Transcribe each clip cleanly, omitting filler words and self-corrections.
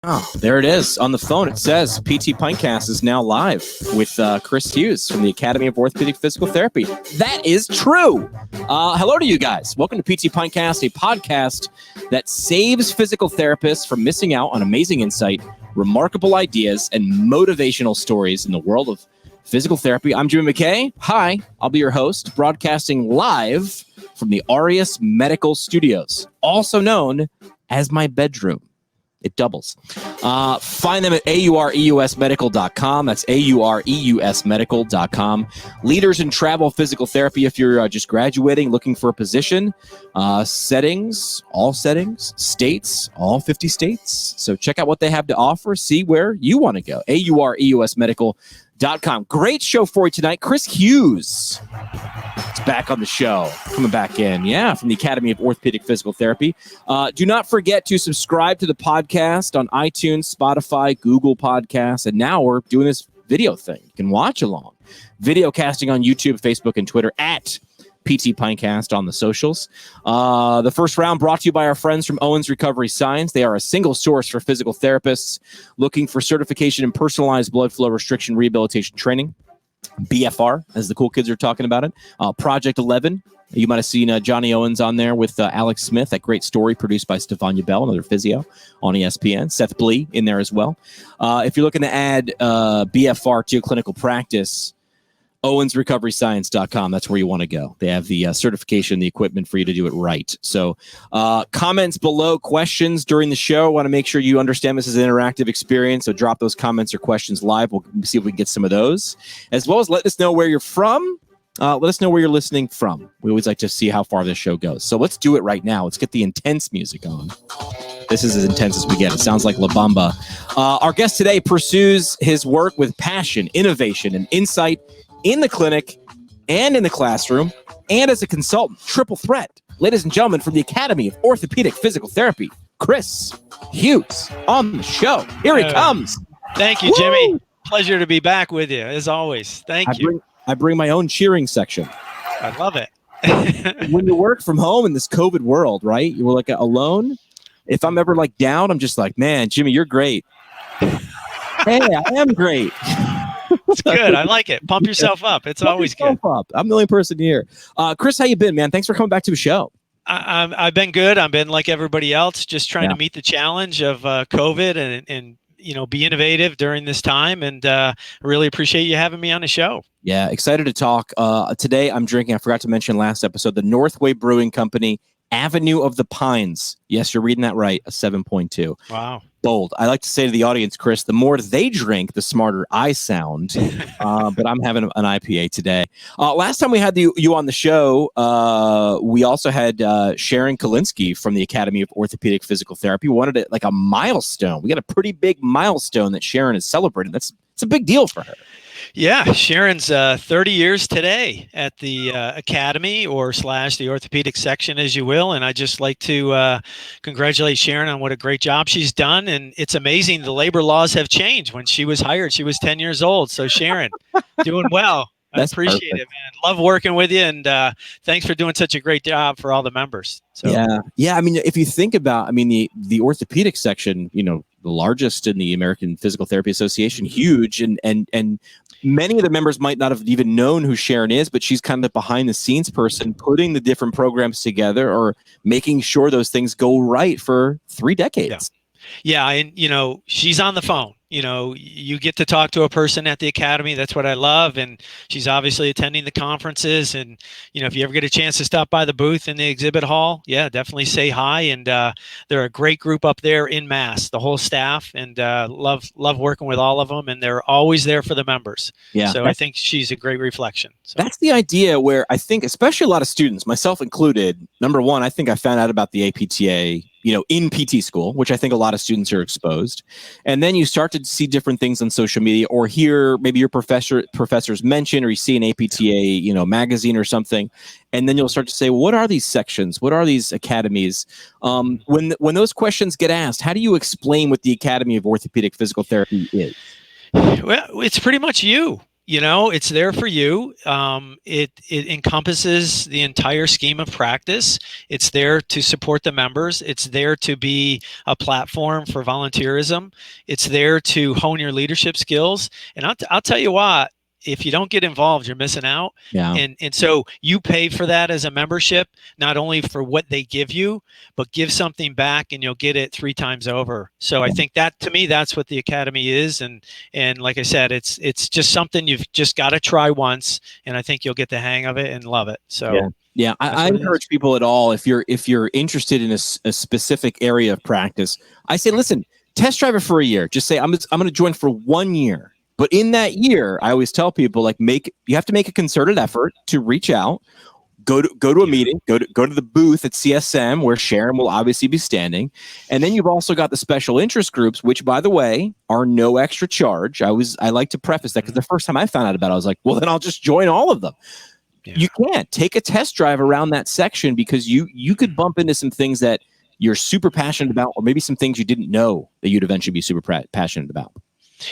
Oh, there it is. On the phone, it says PT Pintcast is now live with Chris Hughes from the Academy of Orthopedic Physical Therapy. That is true. Hello to you guys. Welcome to PT Pintcast, a podcast that saves physical therapists from missing out on amazing insight, remarkable ideas, and motivational stories in the world of physical therapy. I'm Jimmy McKay. Hi, I'll be your host, broadcasting live from the Aureus Medical Studios, also known as my bedroom. It doubles. Find them at aureusmedical.com. That's aureusmedical.com. Leaders in travel physical therapy if you're just graduating, looking for a position. Settings, all settings. States, all 50 states. So check out what they have to offer. See where you want to go. aureusmedical.com. Great show for you tonight. Chris Hughes is back on the show, coming back in, from the Academy of Orthopedic Physical Therapy. Do not forget to subscribe to the podcast on iTunes, Spotify, Google Podcasts, and now we're doing this video thing. You can watch along. Video casting on YouTube, Facebook, and Twitter at PT Pintcast on the socials. The first round brought to you by our friends from Owens Recovery Science. They are a single source for physical therapists looking for certification in personalized blood flow restriction rehabilitation training. BFR, as the cool kids are talking about it. Project 11. You might have seen Johnny Owens on there with Alex Smith, that great story produced by Stefania Bell, another physio on ESPN. Seth Blee in there as well. If you're looking to add BFR to your clinical practice, OwensRecoveryScience.com. That's where you want to go. They have the certification, the equipment for you to do it right. So comments below, questions during the show. I want to make sure you understand this is an interactive experience. So drop those comments or questions live. We'll see if we can get some of those. As well as let us know where you're from. Let us know where you're listening from. We always like to see how far this show goes. So let's do it right now. Let's get the intense music on. This is as intense as we get. It sounds like La Bamba. Our guest today pursues his work with passion, innovation, and insight in the clinic and in the classroom and as a consultant. Triple threat. Ladies and gentlemen, from the Academy of Orthopedic Physical Therapy, Chris Hughes on the show. Here he comes. Thank you, Jimmy. Woo! Pleasure to be back with you, as always. Thank you. I bring my own cheering section. I love it. When you work from home in this COVID world, right? You're like alone. If I'm ever like down, I'm just like, man, Jimmy, you're great. Hey, I am great. It's good. I like it. Pump yourself up. It's always good. Up. I'm the only person here. Chris, how you been, man? Thanks for coming back to the show. I've been good. I've been like everybody else, just trying to meet the challenge of COVID and be innovative during this time. And I really appreciate you having me on the show. Yeah, excited to talk. Today I'm drinking, I forgot to mention last episode, the Northway Brewing Company, Avenue of the Pines. Yes, you're reading that right, a 7.2. Wow. Bold. I like to say to the audience, Chris, the more they drink, the smarter I sound. But I'm having an IPA today. Last time we had you on the show, we also had Sharon Kalinsky from the Academy of Orthopedic Physical Therapy. We wanted it like a milestone. We got a pretty big milestone that Sharon is celebrating. It's a big deal for her. Yeah, Sharon's 30 years today at the Academy / the orthopedic section, as you will. And I just like to congratulate Sharon on what a great job she's done. And it's amazing. The labor laws have changed. When she was hired, she was 10 years old. So Sharon, doing well. I appreciate it, man. Love working with you. And thanks for doing such a great job for all the members. So. Yeah. I mean, if you think about, the orthopedic section, the largest in the American Physical Therapy Association, huge. And many of the members might not have even known who Sharon is, but she's kind of the behind the scenes person putting the different programs together or making sure those things go right for 3 decades. Yeah. And, she's on the phone. You get to talk to a person at the Academy. That's what I love. And she's obviously attending the conferences. And, if you ever get a chance to stop by the booth in the exhibit hall, definitely say hi. And they're a great group up there in mass, the whole staff, and love working with all of them. And they're always there for the members. Yeah. So I think she's a great reflection. So. That's the idea where I think, especially a lot of students, myself included, number one, I think I found out about the APTA in PT school, which I think a lot of students are exposed. And then you start to see different things on social media or hear maybe your professors mention, or you see an APTA, magazine or something. And then you'll start to say, what are these sections? What are these academies? When those questions get asked, how do you explain what the Academy of Orthopedic Physical Therapy is? Well, it's pretty much you. It's there for you. It encompasses the entire scheme of practice. It's there to support the members. It's there to be a platform for volunteerism. It's there to hone your leadership skills. And I'll tell you what, if you don't get involved, you're missing out. Yeah. And so you pay for that as a membership, not only for what they give you, but give something back and you'll get it 3 times over. So I think that, to me, that's what the Academy is. And like I said, it's just something you've just got to try once, and I think you'll get the hang of it and love it. So yeah, I encourage people at all, if you're interested in a specific area of practice, I say, listen, test drive it for a year. Just say, I'm going to join for 1 year. But in that year, I always tell people, like, you have to make a concerted effort to reach out, go to a meeting, go to the booth at CSM where Sharon will obviously be standing. And then you've also got the special interest groups, which, by the way, are no extra charge. I like to preface that, because the first time I found out about it, I was like, well, then I'll just join all of them. Yeah. You can't take a test drive around that section, because you could bump into some things that you're super passionate about, or maybe some things you didn't know that you'd eventually be super passionate about.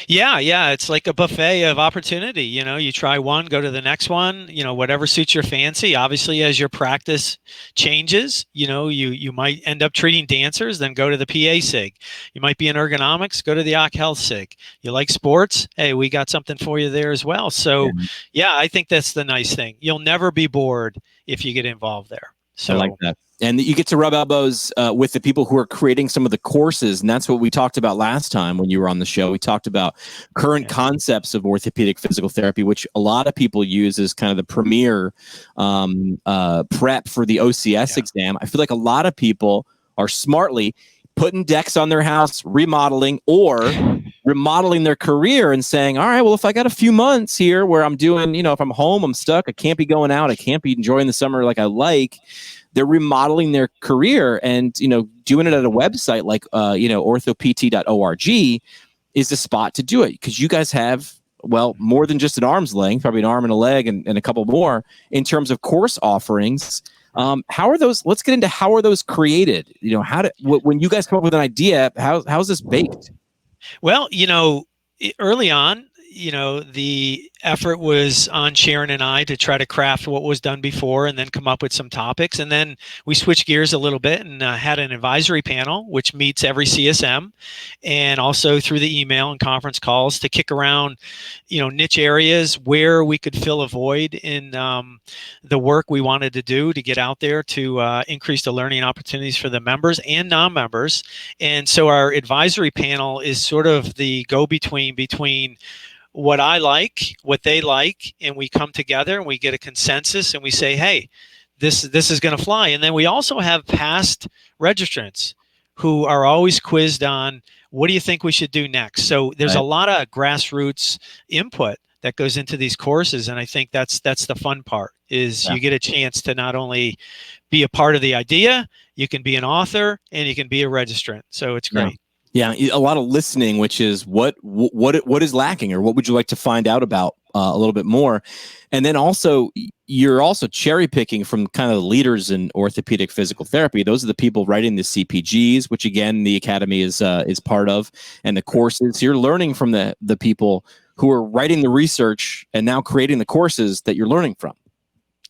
Yeah. It's like a buffet of opportunity. You try one, go to the next one, whatever suits your fancy. Obviously, as your practice changes, you might end up treating dancers, then go to the PA SIG. You might be in ergonomics, go to the Occ Health SIG. You like sports? Hey, we got something for you there as well. So yeah, I think that's the nice thing. You'll never be bored if you get involved there. So I like that. And you get to rub elbows with the people who are creating some of the courses. And that's what we talked about last time when you were on the show. We talked about current concepts of orthopedic physical therapy, which a lot of people use as kind of the premier prep for the OCS exam. I feel like a lot of people are smartly putting decks on their house, remodeling, or remodeling their career and saying, all right, well, if I got a few months here where I'm doing, if I'm home, I'm stuck, I can't be going out, I can't be enjoying the summer like I like. They're remodeling their career, and doing it at a website like orthopt.org is the spot to do it, because you guys have, well, more than just an arm's length, probably an arm and a leg and a couple more in terms of course offerings. How are those? Let's get into how are those created? When you guys come up with an idea, how's this baked? Well, early on, the effort was on Sharon and I to try to craft what was done before and then come up with some topics. And then we switched gears a little bit and had an advisory panel, which meets every CSM, and also through the email and conference calls to kick around, niche areas where we could fill a void in the work we wanted to do to get out there to increase the learning opportunities for the members and non-members. And so our advisory panel is sort of the go-between between what I like, what they like, and we come together and we get a consensus and we say, hey, this is going to fly. And then we also have past registrants who are always quizzed on, what do you think we should do next? So there's a lot of grassroots input that goes into these courses, and I think that's the fun part, is you get a chance to not only be a part of the idea, you can be an author and you can be a registrant. So it's great. Yeah, a lot of listening, which is what is lacking, or what would you like to find out about a little bit more. And then also, you're also cherry picking from kind of the leaders in orthopedic physical therapy. Those are the people writing the CPGs, which again, the Academy is part of, and the courses. You're learning from the people who are writing the research and now creating the courses that you're learning from.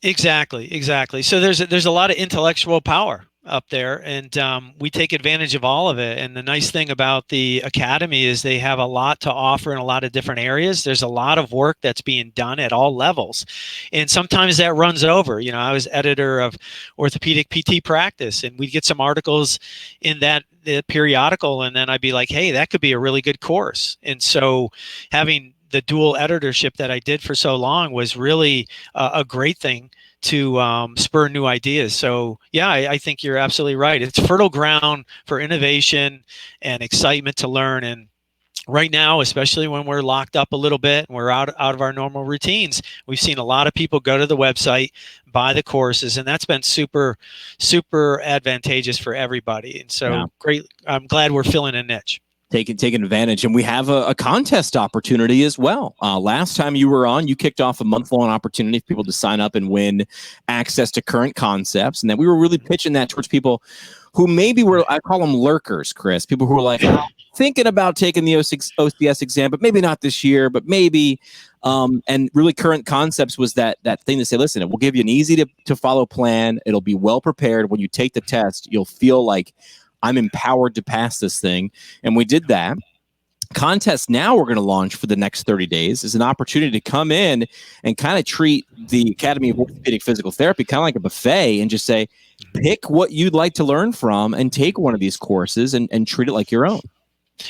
Exactly. So there's a lot of intellectual power up there, and we take advantage of all of it. And the nice thing about the Academy is they have a lot to offer in a lot of different areas. There's a lot of work that's being done at all levels, and sometimes that runs over. I was editor of Orthopedic PT Practice, and we'd get some articles in the periodical, and then I'd be like, hey, that could be a really good course. And so having the dual editorship that I did for so long was really a great thing to spur new ideas. So yeah, I think you're absolutely right. It's fertile ground for innovation and excitement to learn. And right now, especially when we're locked up a little bit and we're out of our normal routines, we've seen a lot of people go to the website, buy the courses, and that's been super, super advantageous for everybody. And so great. I'm glad we're filling a niche. taking advantage, and we have a contest opportunity as well. Last time you were on, you kicked off a month-long opportunity for people to sign up and win access to current concepts, and then we were really pitching that towards people who maybe were, I call them lurkers, Chris, people who are like thinking about taking the OCS exam, but maybe not this year, but maybe. And really current concepts was that thing to say, listen, it will give you an easy to follow plan. It'll be well prepared. When you take the test, you'll feel like I'm empowered to pass this thing. And we did that. Contest now we're going to launch for the next 30 days is an opportunity to come in and kind of treat the Academy of Orthopedic Physical Therapy kind of like a buffet and just say, pick what you'd like to learn from and take one of these courses and treat it like your own.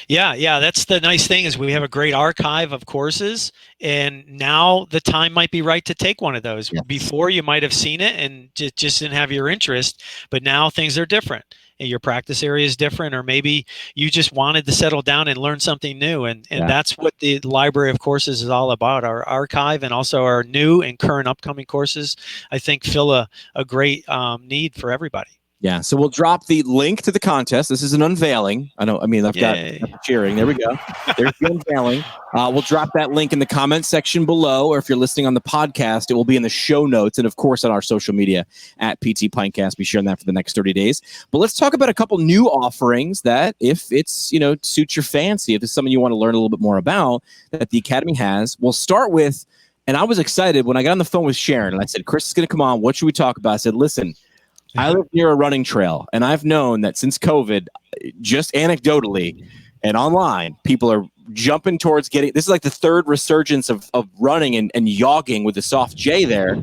Yeah. That's the nice thing is we have a great archive of courses, and now the time might be right to take one of those. Yes. Before you might have seen it and just didn't have your interest, but now things are different. And your practice area is different, or maybe you just wanted to settle down and learn something new. And that's what the library of courses is all about. Our archive and also our new and current upcoming courses, I think, fill a great need for everybody. Yeah, so we'll drop the link to the contest. This is an unveiling. I've got cheering. There we go. There's the unveiling. We'll drop that link in the comment section below, or if you're listening on the podcast, it will be in the show notes, and of course on our social media at PT Pintcast. Be sharing that for the next 30 days. But let's talk about a couple new offerings that, if it's suits your fancy, if it's something you want to learn a little bit more about, that the Academy has. We'll start with, and I was excited when I got on the phone with Sharon, and I said, Chris is going to come on. What should we talk about? I said, listen, I live near a running trail, and I've known that since COVID, just anecdotally and online, people are jumping towards getting – this is like the third resurgence of running and yogging with the soft J there.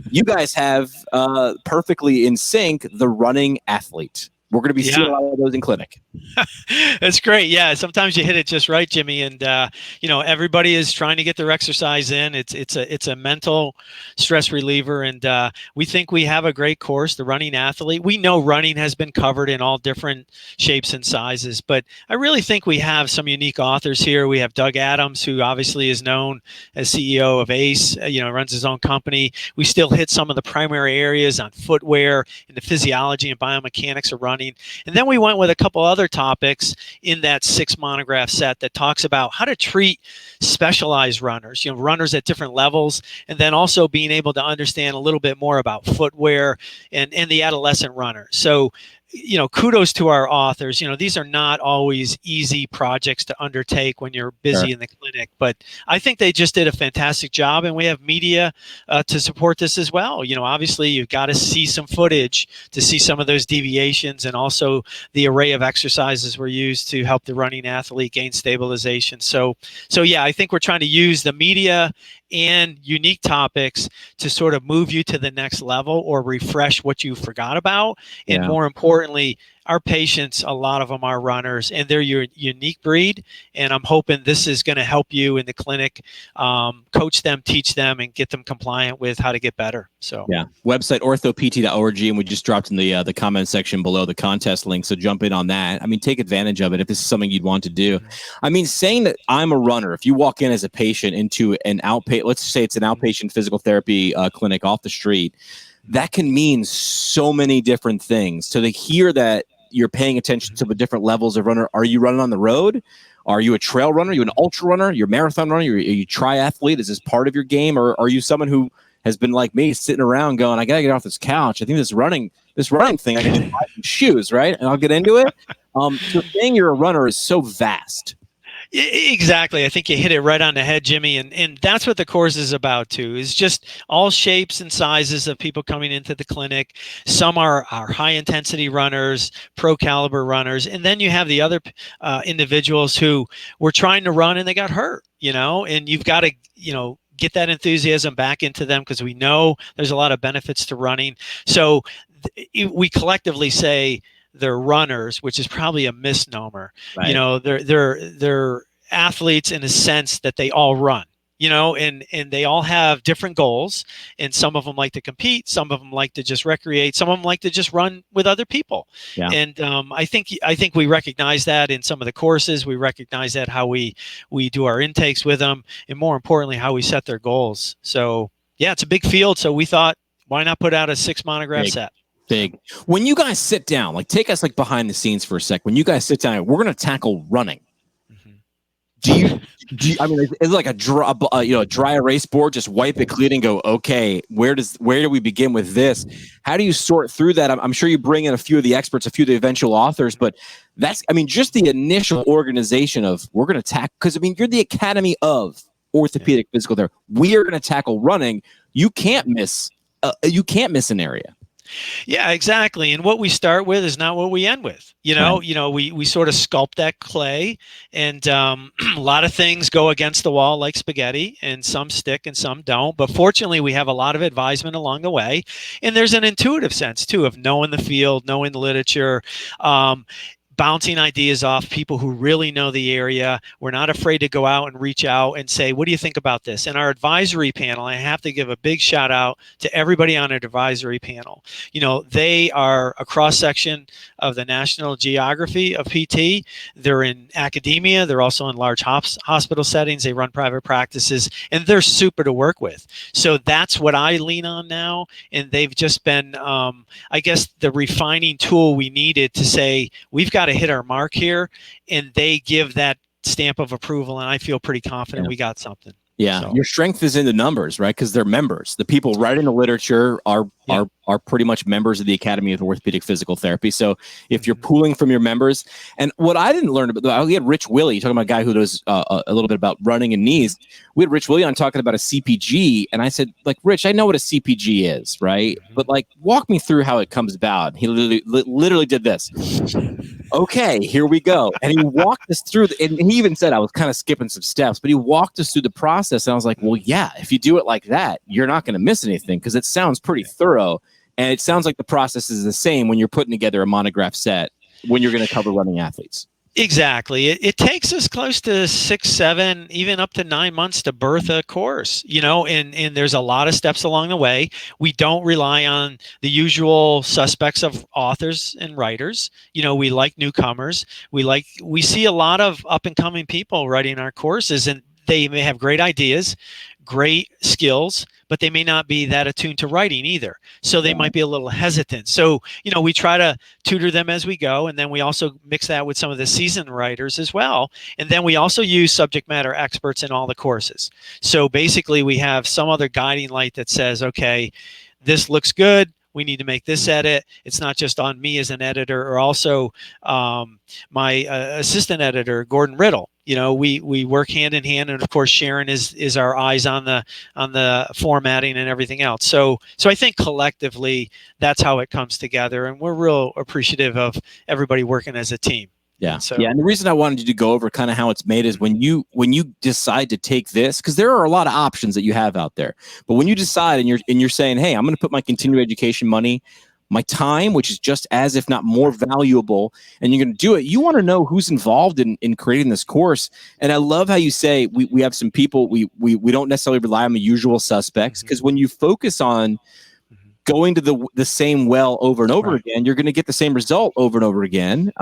You guys have perfectly in sync the running athlete. We're going to be seeing a lot of those in clinic. That's great. Yeah. Sometimes you hit it just right, Jimmy. And, everybody is trying to get their exercise in. It's a mental stress reliever. And we think we have a great course, the running athlete. We know running has been covered in all different shapes and sizes, but I really think we have some unique authors here. We have Doug Adams, who obviously is known as CEO of ACE, runs his own company. We still hit some of the primary areas on footwear and the physiology and biomechanics of running. And then we went with a couple other topics in that 6 monograph set that talks about how to treat specialized runners, runners at different levels, and then also being able to understand a little bit more about footwear and the adolescent runner. So, kudos to our authors. These are not always easy projects to undertake when you're busy in the clinic, but I think they just did a fantastic job, and we have media to support this as well. Obviously you've got to see some footage to see some of those deviations, and also the array of exercises were used to help the running athlete gain stabilization. So yeah, I think we're trying to use the media and unique topics to sort of move you to the next level or refresh what you forgot about. And more importantly, our patients, a lot of them are runners, and they're your unique breed. And I'm hoping this is going to help you in the clinic, coach them, teach them, and get them compliant with how to get better. So website orthopt.org, and we just dropped in the comment section below the contest link. So jump in on that. Take advantage of it if this is something you'd want to do. Saying that I'm a runner, if you walk in as a patient into an outpatient, let's say it's an outpatient physical therapy clinic off the street, that can mean so many different things. So to hear that you're paying attention to the different levels of runner. Are you running on the road? Are you a trail runner? Are you an ultra runner? You're a marathon runner? Are you a triathlete? Is this part of your game? Or are you someone who has been like me, sitting around going, I got to get off this couch. I think this running thing, I can just buy some shoes, right? And I'll get into it. So saying you're a runner is so vast. Exactly. I think you hit it right on the head, Jimmy. And that's what the course is about too, is just all shapes and sizes of people coming into the clinic. Some are high intensity runners, pro caliber runners. And then you have the other individuals who were trying to run and they got hurt, and you've got to, get that enthusiasm back into them, because we know there's a lot of benefits to running. So we collectively say they're runners, which is probably a misnomer. Right. They're athletes in a sense that they all run, and they all have different goals. And some of them like to compete. Some of them like to just recreate. Some of them like to just run with other people. Yeah. And I think we recognize that in some of the courses. We recognize that how we do our intakes with them, and more importantly, how we set their goals. So yeah, it's a big field. So we thought, why not put out a 6 monograph set? Big. When you guys sit down, take us behind the scenes for a sec. When you guys sit down, we're going to tackle running. Do you, I mean, is it like a dry erase board? Just wipe it clean and go. Okay, where do we begin with this? How do you sort through that? I'm sure you bring in a few of the experts, a few of the eventual authors, but just the initial organization of we're going to tackle, because you're the Academy of Orthopedic Physical Therapy. We are going to tackle running. You can't miss. You can't miss an area. Yeah, exactly. And what we start with is not what we end with. We sort of sculpt that clay, and a lot of things go against the wall like spaghetti, and some stick and some don't. But fortunately, we have a lot of advisement along the way, and there's an intuitive sense too of knowing the field, knowing the literature. Bouncing ideas off people who really know the area. We're not afraid to go out and reach out and say, what do you think about this? And our advisory panel, I have to give a big shout out to everybody on our advisory panel. They are a cross section of the national geography of PT. They're in academia. They're also in large hospital settings. They run private practices, and they're super to work with. So that's what I lean on now. And they've just been, I guess, the refining tool we needed to say, we've got to hit our mark here, and they give that stamp of approval, and I feel pretty confident we got something. Yeah, so. Your strength is in the numbers, right? Because they're members. The people writing the literature are pretty much members of the Academy of Orthopedic Physical Therapy. So if you're pooling from your members, and what I didn't learn about, we had Rich Willie talking about a guy who knows a little bit about running and knees. We had Rich Willie on talking about a CPG, and I said, Rich, I know what a CPG is, right? But walk me through how it comes about. He literally did this. Okay, here we go. And he walked us through, and he even said I was kind of skipping some steps, but he walked us through the process. And I was like, well, yeah, if you do it like that, you're not going to miss anything, because it sounds pretty thorough. And it sounds like the process is the same when you're putting together a monograph set when you're going to cover running athletes. Exactly. It takes us close to 6, 7, even up to 9 months to birth a course, and there's a lot of steps along the way. We don't rely on the usual suspects of authors and writers. We like newcomers. We see a lot of up and coming people writing our courses, and they may have great ideas, great skills, but they may not be that attuned to writing either. So they might be a little hesitant. So, we try to tutor them as we go. And then we also mix that with some of the seasoned writers as well. And then we also use subject matter experts in all the courses. So basically we have some other guiding light that says, okay, this looks good. We need to make this edit. It's not just on me as an editor, or also my assistant editor, Gordon Riddle. We work hand in hand, and of course Sharon is our eyes on the formatting and everything else. So I think collectively that's how it comes together, and we're real appreciative of everybody working as a team. Yeah. And the reason I wanted you to go over kind of how it's made is when you decide to take this, because there are a lot of options that you have out there, but when you decide and you're saying, hey, I'm going to put my continuing education money, my time, which is just as if not more valuable, and you're going to do it, you want to know who's involved in creating this course. And I love how you say we have some people, we don't necessarily rely on the usual suspects, because when you focus on going to the same well over and over again, you're going to get the same result over and over again,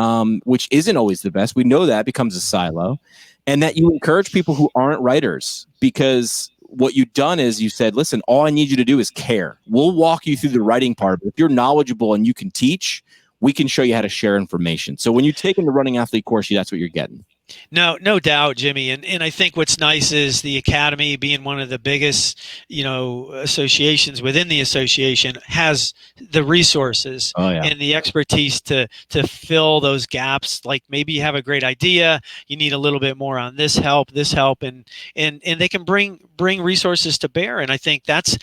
which isn't always the best. We know that becomes a silo, and that you encourage people who aren't writers, because what you've done is you said, listen, all I need you to do is care. We'll walk you through the writing part. But if you're knowledgeable and you can teach, we can show you how to share information. So when you take in the running athlete course, that's what you're getting. No doubt, Jimmy. And I think what's nice is the Academy, being one of the biggest, associations within the association, has the resources and the expertise to fill those gaps. Like maybe you have a great idea, you need a little bit more on this help, and they can bring resources to bear. And I think that's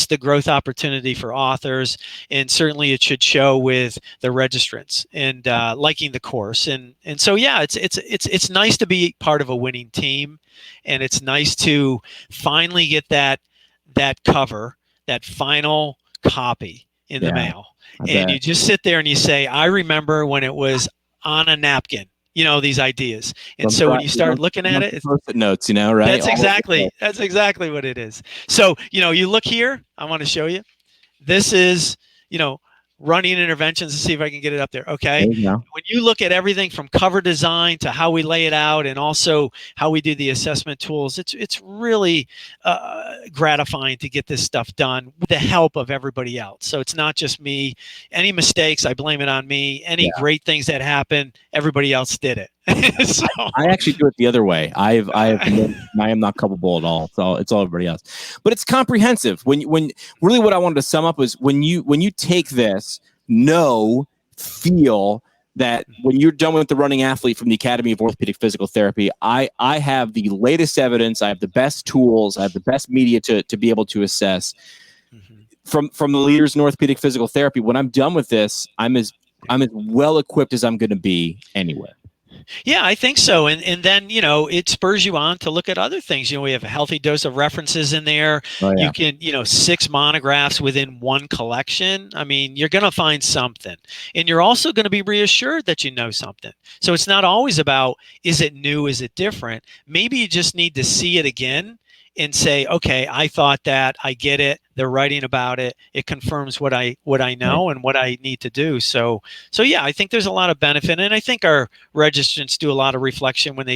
the growth opportunity for authors. And certainly it should show with the registrants and liking the course. And so, yeah, it's nice to be part of a winning team, and it's nice to finally get that cover, that final copy in the mail. And you just sit there and you say, I remember when it was on a napkin, these ideas. And so when you start looking at it, Post-it notes, right? That's exactly what it is. So, you look here, I want to show you. This is, running interventions to see if I can get it up there. Okay. There you go. When you look at everything from cover design to how we lay it out and also how we do the assessment tools, it's really gratifying to get this stuff done with the help of everybody else. So it's not just me. Any mistakes, I blame it on me. Any great things that happen, everybody else did it. So, I actually do it the other way. I am not culpable at all. It's all everybody else. But it's comprehensive. When really what I wanted to sum up is when you take this, feel that when you're done with the running athlete from the Academy of Orthopedic Physical Therapy, I have the latest evidence, I have the best tools, I have the best media to be able to assess from the leaders in orthopedic physical therapy. When I'm done with this, I'm as well equipped as I'm going to be anywhere. Yeah, I think so. And then, it spurs you on to look at other things. We have a healthy dose of references in there. Oh, yeah. You can, 6 monographs within one collection. I mean, you're going to find something. And you're also going to be reassured that you know something. So it's not always about, is it new? Is it different? Maybe you just need to see it again and say, okay, I thought that, I get it. They're writing about it. It confirms what I know and what I need to do. So yeah, I think there's a lot of benefit, and I think our registrants do a lot of reflection when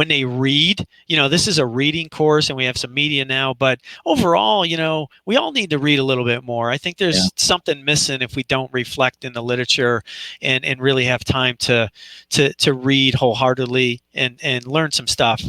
they read. This is a reading course, and we have some media now, but overall, we all need to read a little bit more. I think there's something missing if we don't reflect in the literature and really have time to read wholeheartedly and learn some stuff.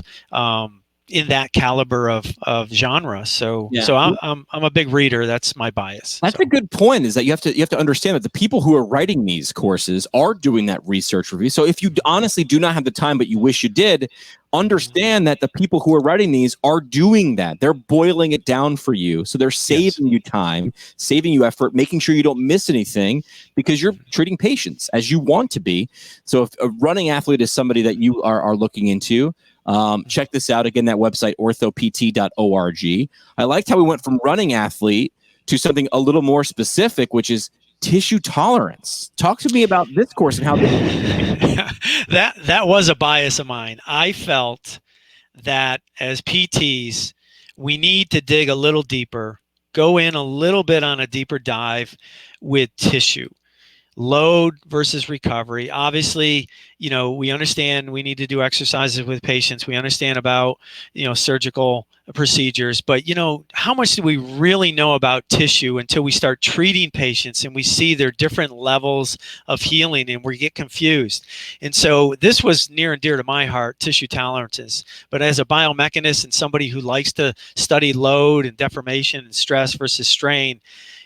In that caliber of genre. So I'm a big reader. That's my bias. That's a good point, is that you have to understand that the people who are writing these courses are doing that research review. So if you honestly do not have the time, but you wish you did, understand that the people who are writing these are doing that. They're boiling it down for you. So they're saving you time, saving you effort, making sure you don't miss anything, because you're treating patients as you want to be. So if a running athlete is somebody that you are looking into, check this out. Again, that website, orthopt.org. I liked how we went from running athlete to something a little more specific, which is tissue tolerance. Talk to me about this course and how that was a bias of mine. I felt that as PTs, we need to dig a little deeper, go in a little bit on a deeper dive with tissue. Load versus recovery. Obviously, we understand we need to do exercises with patients. We understand about, surgical procedures, but how much do we really know about tissue until we start treating patients and we see their different levels of healing and we get confused. And so this was near and dear to my heart, tissue tolerances. But as a biomechanist and somebody who likes to study load and deformation and stress versus strain,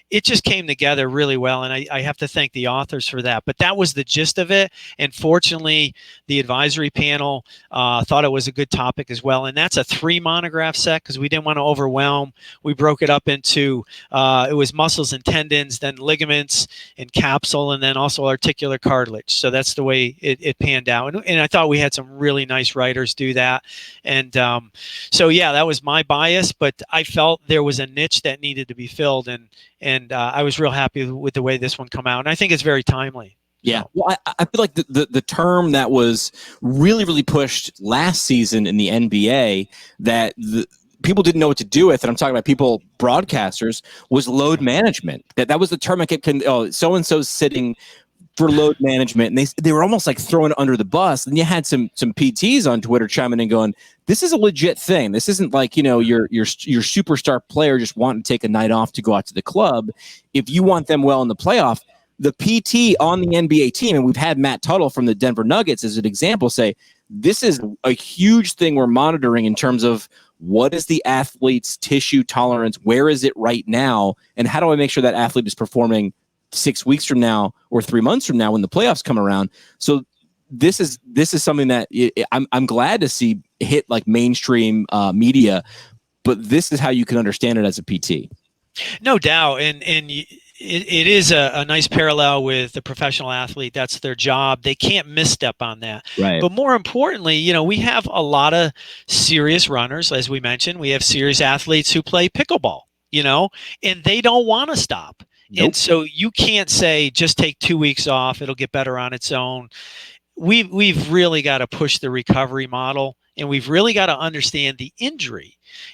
it just came together really well, and I have to thank the authors for that. But that was the gist of it, and fortunately, the advisory panel thought it was a good topic as well. And that's a 3 monograph set because we didn't want to overwhelm. We broke it up into it was muscles and tendons, then ligaments and capsule, and then also articular cartilage. So that's the way it panned out. And I thought we had some really nice writers do that. And so yeah, that was my bias, but I felt there was a niche that needed to be filled, and I was real happy with the way this one come out, and I think it's very timely. Yeah, well, I feel like the term that was really, really pushed last season in the NBA that people didn't know what to do with, and I'm talking about people, broadcasters, was load management. That was the term I kept, so-and-so's sitting for load management, and they were almost like throwing it under the bus. And you had some PTs on Twitter chiming in going, this is a legit thing. This isn't like, your superstar player just wanting to take a night off to go out to the club. If you want them well in the playoff, the PT on the NBA team, and we've had Matt Tuttle from the Denver Nuggets as an example, say, this is a huge thing we're monitoring in terms of what is the athlete's tissue tolerance, where is it right now, and how do I make sure that athlete is performing 6 weeks from now or 3 months from now when the playoffs come around. So this is something that I'm glad to see hit like mainstream media, but this is how you can understand it as a PT. No doubt. And it is a nice parallel with the professional athlete. That's their job. They can't misstep on that. Right. But more importantly, we have a lot of serious runners, as we mentioned. We have serious athletes who play pickleball, and they don't want to stop. Nope. And so you can't say just take 2 weeks off, it'll get better on its own. we've really got to push the recovery model, and we've really got to understand the injury.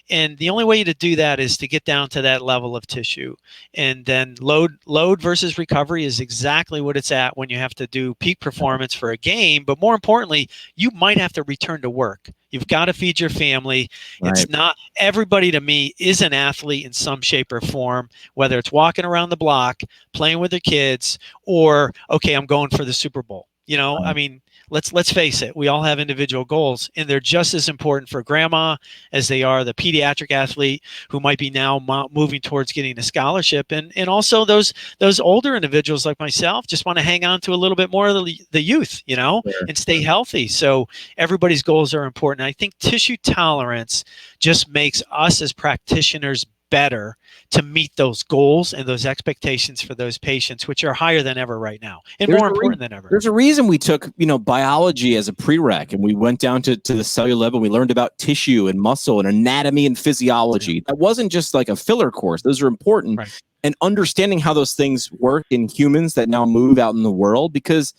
And the only way to do that is to get down to that level of tissue. And then load versus recovery is exactly what it's at when you have to do peak performance for a game. But more importantly, you might have to return to work. You've got to feed your family. Right. It's not everybody, to me, is an athlete in some shape or form, whether it's walking around the block, playing with their kids, or, okay, I'm going for the Super Bowl. Right. I mean, let's face it, we all have individual goals, and they're just as important for grandma as they are the pediatric athlete who might be now moving towards getting a scholarship, and also those older individuals like myself just want to hang on to a little bit more of the youth, Sure. and stay healthy. So everybody's goals are important. I think tissue tolerance just makes us as practitioners better to meet those goals and those expectations for those patients, which are higher than ever right now, and more important than ever. There's a reason we took, biology as a prereq, and we went down to the cellular level. We learned about tissue and muscle and anatomy and physiology. That wasn't just like a filler course. Those are important. Right. And understanding how those things work in humans that now move out in the world, because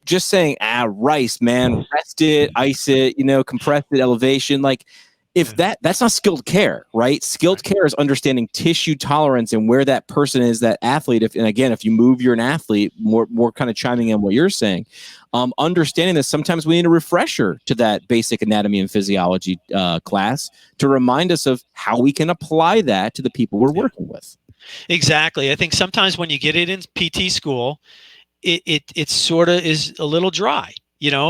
just saying, rice, man, rest it, ice it, compress it, elevation, like, if that's not skilled care, right? Skilled care is understanding tissue tolerance and where that person is, that athlete. If you move, you're an athlete, more kind of chiming in what you're saying. Understanding that sometimes we need a refresher to that basic anatomy and physiology class to remind us of how we can apply that to the people we're working with. Exactly. I think sometimes when you get it in PT school, it sort of is a little dry,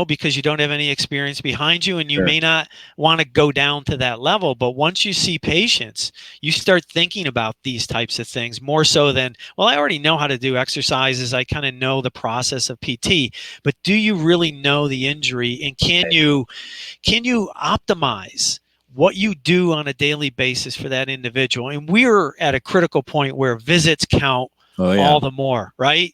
because you don't have any experience behind you, and you may not want to go down to that level. But once you see patients, you start thinking about these types of things more so than, well, I already know how to do exercises. I kind of know the process of PT, but do you really know the injury, and can you optimize what you do on a daily basis for that individual? And we're at a critical point where visits count all the more, right?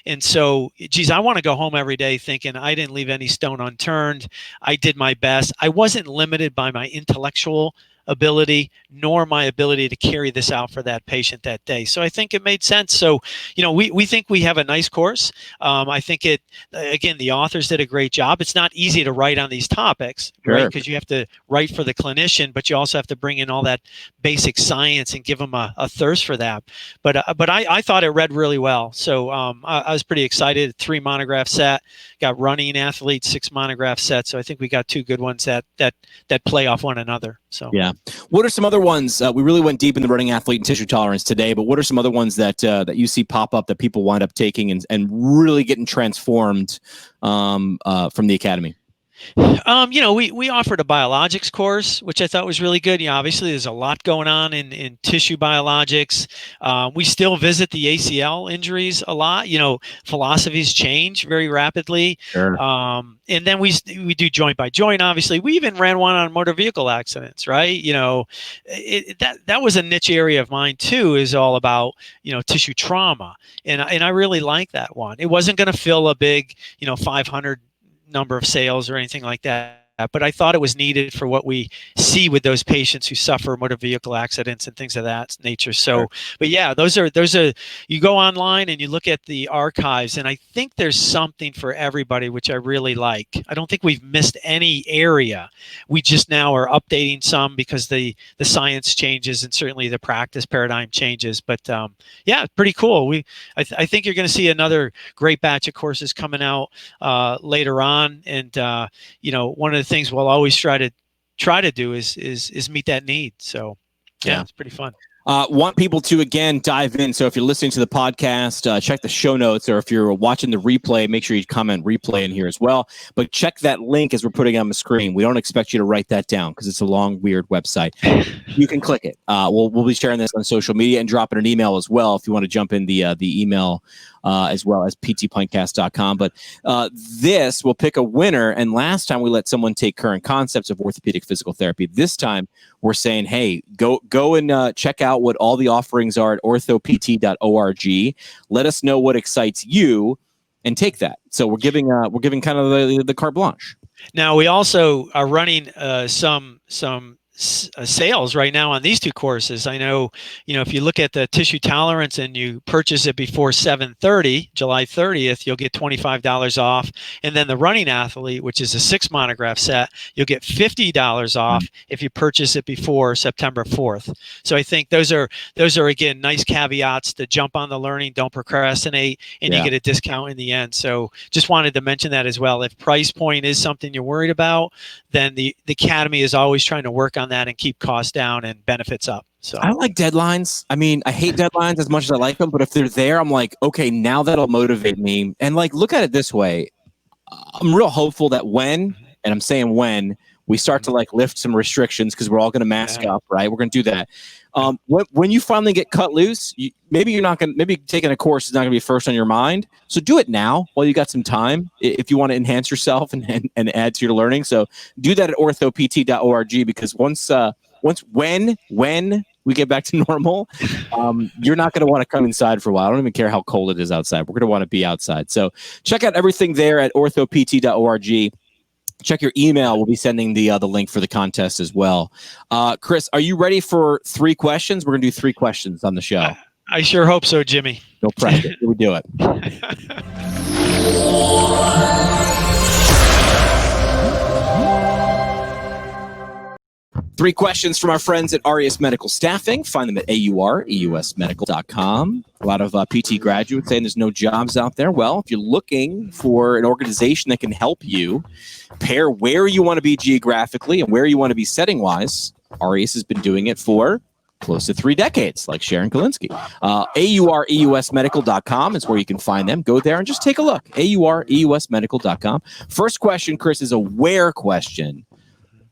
And so, geez, I want to go home every day thinking I didn't leave any stone unturned. I did my best. I wasn't limited by my intellectual ability nor my ability to carry this out for that patient that day. So I think it made sense. So, we think we have a nice course. I think again, the authors did a great job. It's not easy to write on these topics, right? Because you have to write for the clinician, but you also have to bring in all that basic science and give them a thirst for that. But I thought it read really well. So I was pretty excited. 3 monograph set, got running athletes, 6 monograph sets. So I think we got 2 good ones that play off one another. So yeah. What are some other ones? We really went deep in the running athlete and tissue tolerance today, but what are some other ones that you see pop up that people wind up taking and really getting transformed from the academy? We offered a biologics course, which I thought was really good. Obviously there's a lot going on in tissue biologics. We still visit the ACL injuries a lot. Philosophies change very rapidly. Sure. And then we do joint by joint. Obviously, we even ran one on motor vehicle accidents, right? That was a niche area of mine too. Is all about tissue trauma, and I really like that one. It wasn't going to fill a big 500 number of sales or anything like that, but I thought it was needed for what we see with those patients who suffer motor vehicle accidents and things of that nature. So, but yeah, those are you go online and you look at the archives, and I think there's something for everybody, which I really like. I don't think we've missed any area. We just now are updating some because the science changes and certainly the practice paradigm changes. But yeah, pretty cool. I think you're going to see another great batch of courses coming out later on, and one of the things we'll always try to do is meet that need. So yeah, it's pretty fun. Want people to, again, dive in. So if you're listening to the podcast, check the show notes, or if you're watching the replay, make sure you comment replay in here as well. But check that link as we're putting it on the screen. We don't expect you to write that down because it's a long, weird website. You can click it. We'll be sharing this on social media and dropping an email as well if you want to jump in the email as well as ptpuntcast.com. But this will pick a winner. And last time we let someone take current concepts of orthopedic physical therapy. This time we're saying, hey, go and check out what all the offerings are at orthopt.org. Let us know what excites you and take that. So we're giving kind of the carte blanche. Now we also are running some sales right now on these two courses. I know, if you look at the tissue tolerance and you purchase it before 7/30, July 30th, you'll get $25 off. And then the running athlete, which is a 6 monograph set, you'll get $50 off if you purchase it before September 4th. So I think those are again nice caveats to jump on the learning, don't procrastinate, and you get a discount in the end. So just wanted to mention that as well. If price point is something you're worried about, then the Academy is always trying to work on that and keep costs down and benefits up. So I like deadlines. I mean, I hate deadlines as much as I like them, but if they're there, I'm like, okay, now that'll motivate me. And like, look at it this way. I'm real hopeful that when we start to like lift some restrictions, because we're all going to mask up, right? We're going to do that. When you finally get cut loose, maybe taking a course is not going to be first on your mind. So do it now while you got some time, if you want to enhance yourself and add to your learning. So do that at orthopt.org, because when we get back to normal, you're not going to want to come inside for a while. I don't even care how cold it is outside. We're going to want to be outside. So check out everything there at orthopt.org. Check your email. We'll be sending the link for the contest as well. Chris, are you ready for 3 questions? We're going to do 3 questions on the show. I sure hope so, Jimmy. No pressure. Here we do it. 3 questions from our friends at Arias Medical Staffing. Find them at aureusmedical.com. A lot of PT graduates saying there's no jobs out there. Well, if you're looking for an organization that can help you pair where you want to be geographically and where you want to be setting-wise, Arias has been doing it for close to 3 decades, like Sharon Kalinsky. aureusmedical.com is where you can find them. Go there and just take a look. aureusmedical.com. First question, Chris, is a where question.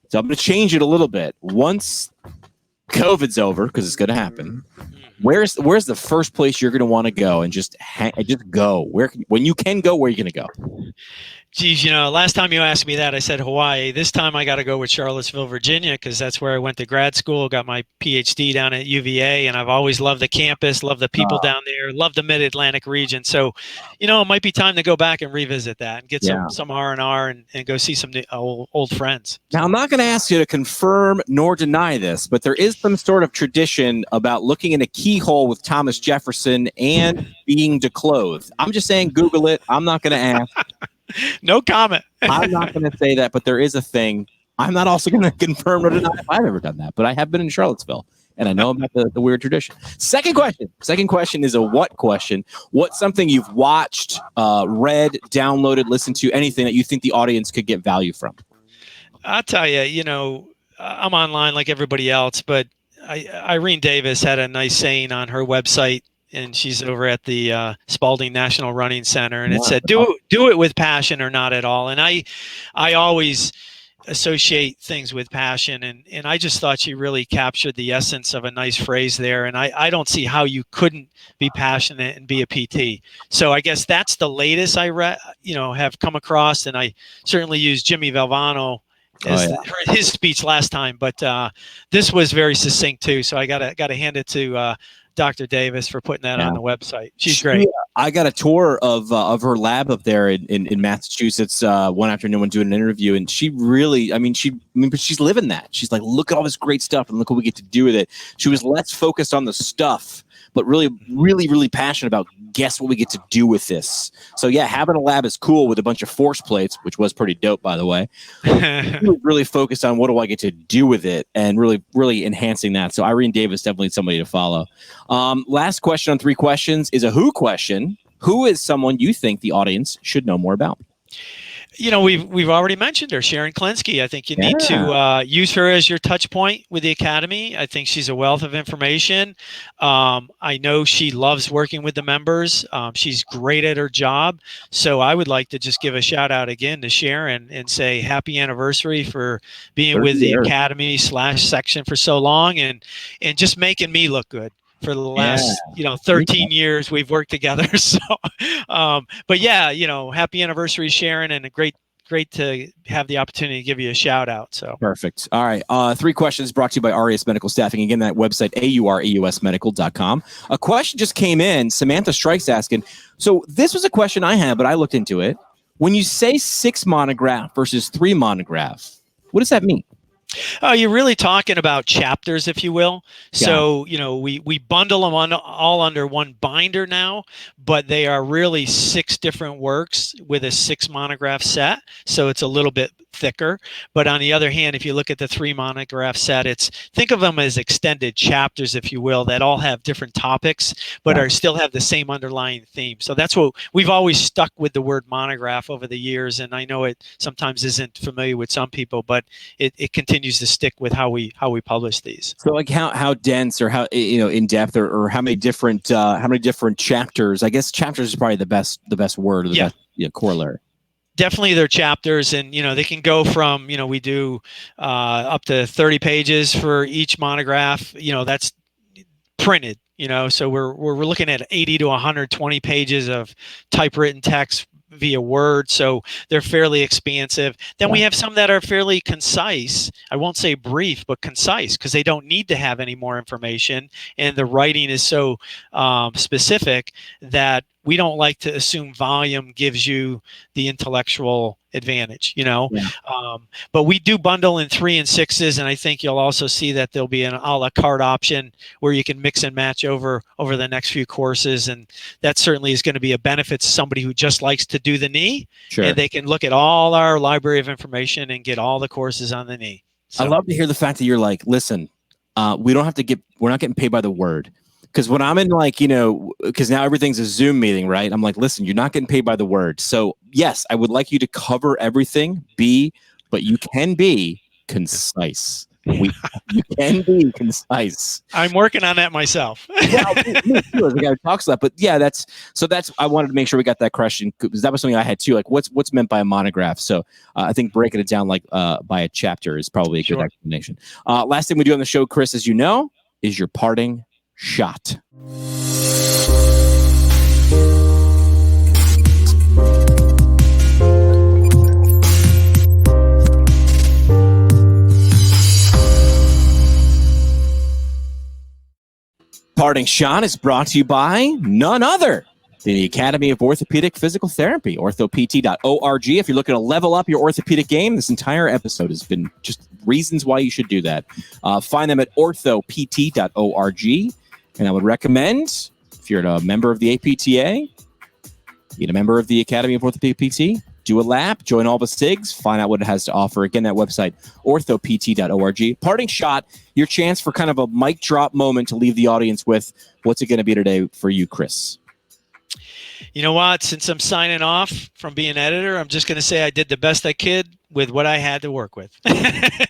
So I'm going to change it a little bit. Once COVID's over, because it's going to happen, where's the first place you're going to want to go and just go? When you can go, where are you going to go? Geez, last time you asked me that, I said Hawaii. This time I got to go with Charlottesville, Virginia, because that's where I went to grad school, got my PhD down at UVA, and I've always loved the campus, loved the people down there, loved the Mid-Atlantic region. So, it might be time to go back and revisit that and get some R&R and go see some old friends. Now, I'm not going to ask you to confirm nor deny this, but there is some sort of tradition about looking in a keyhole with Thomas Jefferson and being declothed. I'm just saying, Google it. I'm not going to ask. No comment. I'm not going to say that, but there is a thing. I'm not also going to confirm or deny if I've ever done that, but I have been in Charlottesville, and I know about the weird tradition. Second question is a what question. What's something you've watched, read, downloaded, listened to, anything that you think the audience could get value from? I'll tell you, I'm online like everybody else, but Irene Davis had a nice saying on her website, and she's over at the Spalding National Running Center, and it said, do it with passion or not at all. And I always associate things with passion, and I just thought she really captured the essence of a nice phrase there, and I don't see how you couldn't be passionate and be a PT. So I guess that's the latest I read, have come across, and I certainly use Jimmy Valvano as his speech last time, but this was very succinct too, so I gotta hand it to Dr. Davis for putting that on the website. She's great. I got a tour of her lab up there in Massachusetts one afternoon when doing an interview, and she really, but she's living that. She's like, look at all this great stuff, and look what we get to do with it. She was less focused on the stuff, but really, really, really passionate about guess what we get to do with this. So yeah, having a lab is cool with a bunch of force plates, which was pretty dope, by the way. Really focused on what do I get to do with it, and really, really enhancing that. So Irene Davis, definitely somebody to follow. Last question on 3 questions is a who question. Who is someone you think the audience should know more about? We've already mentioned her, Sharon Kalinsky. I think you need to use her as your touch point with the Academy. I think she's a wealth of information. I know she loves working with the members. She's great at her job. So I would like to just give a shout out again to Sharon and say happy anniversary for being with the Academy /section for so long and just making me look good. For the last, 13 years we've worked together. So, but yeah, happy anniversary, Sharon, and great to have the opportunity to give you a shout out. So perfect. All right. 3 questions brought to you by Arias Medical Staffing. Again, that website, aureusmedical.com. A question just came in. Samantha Strikes asking, so this was a question I had, but I looked into it. When you say 6 monograph versus 3 monograph, what does that mean? Oh, you're really talking about chapters, if you will. So, we bundle them all under one binder now, but they are really 6 different works with a 6 monograph set. So it's a little bit thicker. But on the other hand, if you look at the 3 monograph set, think of them as extended chapters, if you will, that all have different topics, but still have the same underlying theme. So that's what we've always stuck with, the word monograph, over the years. And I know it sometimes isn't familiar with some people, but it continues to stick with how we publish these. So like how dense or how in depth or how many different chapters? I guess chapters is probably the best word or the best corollary. Definitely they're chapters, and they can go from we do up to 30 pages for each monograph. That's printed. So we're looking at 80 to 120 pages of typewritten text via Word, so they're fairly expansive. Then we have some that are fairly concise. I won't say brief, but concise, because they don't need to have any more information, and the writing is so specific that we don't like to assume volume gives you the intellectual advantage, but we do bundle in 3 and 6s, and I think you'll also see that there'll be an a la carte option where you can mix and match over the next few courses, and that certainly is going to be a benefit to somebody who just likes to do the knee. Sure. And they can look at all our library of information and get all the courses on the knee. So, I love to hear the fact that you're like, listen, we're not getting paid by the word. Because when I'm in because now everything's a Zoom meeting, right? I'm like, listen, you're not getting paid by the word. So yes, I would like you to cover everything, but you can be concise. You can be concise. I'm working on that myself. Yeah, me too, as a guy who talks that. But yeah, that's I wanted to make sure we got that question, because that was something I had too. Like, what's meant by a monograph? So I think breaking it down by a chapter is probably a good explanation. Last thing we do on the show, Chris, as you know, is your parting shot. Parting shot is brought to you by none other than the Academy of Orthopedic Physical Therapy, orthopt.org. If you're looking to level up your orthopedic game, this entire episode has been just reasons why you should do that. Find them at orthopt.org. And I would recommend, if you're a member of the APTA, be a member of the Academy of Orthopedic PT, do a lap, join all the SIGs, find out what it has to offer. Again, that website, orthopt.org. Parting shot, your chance for kind of a mic drop moment to leave the audience with. What's it going to be today for you, Chris? You know what? Since I'm signing off from being editor, I'm just going to say I did the best I could with what I had to work with.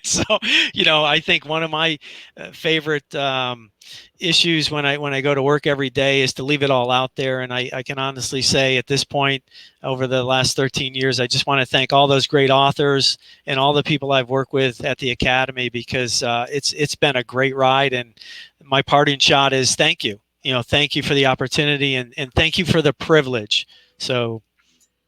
So, I think one of my favorite issues when I go to work every day is to leave it all out there. And I can honestly say at this point, over the last 13 years, I just want to thank all those great authors and all the people I've worked with at the Academy, because it's been a great ride. And my parting shot is thank you. Thank you for the opportunity, and thank you for the privilege. So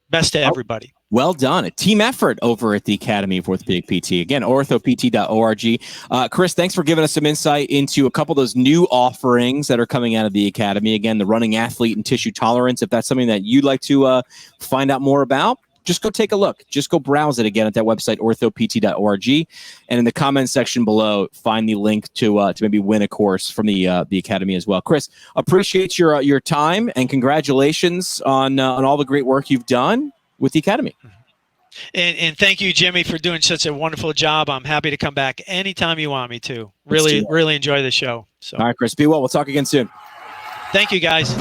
best to everybody. Well done. A team effort over at the Academy of Orthopedic PT. Again, orthopt.org. Chris, thanks for giving us some insight into a couple of those new offerings that are coming out of the Academy. Again, the running athlete and tissue tolerance. If that's something that you'd like to find out more about, just go take a look. Just go browse it again at that website, orthopt.org. And in the comments section below, find the link to maybe win a course from the Academy as well. Chris, appreciate your time, and congratulations on all the great work you've done with the Academy. And thank you, Jimmy, for doing such a wonderful job. I'm happy to come back anytime you want me to. Really enjoy the show. So. All right, Chris, be well. We'll talk again soon. Thank you, guys.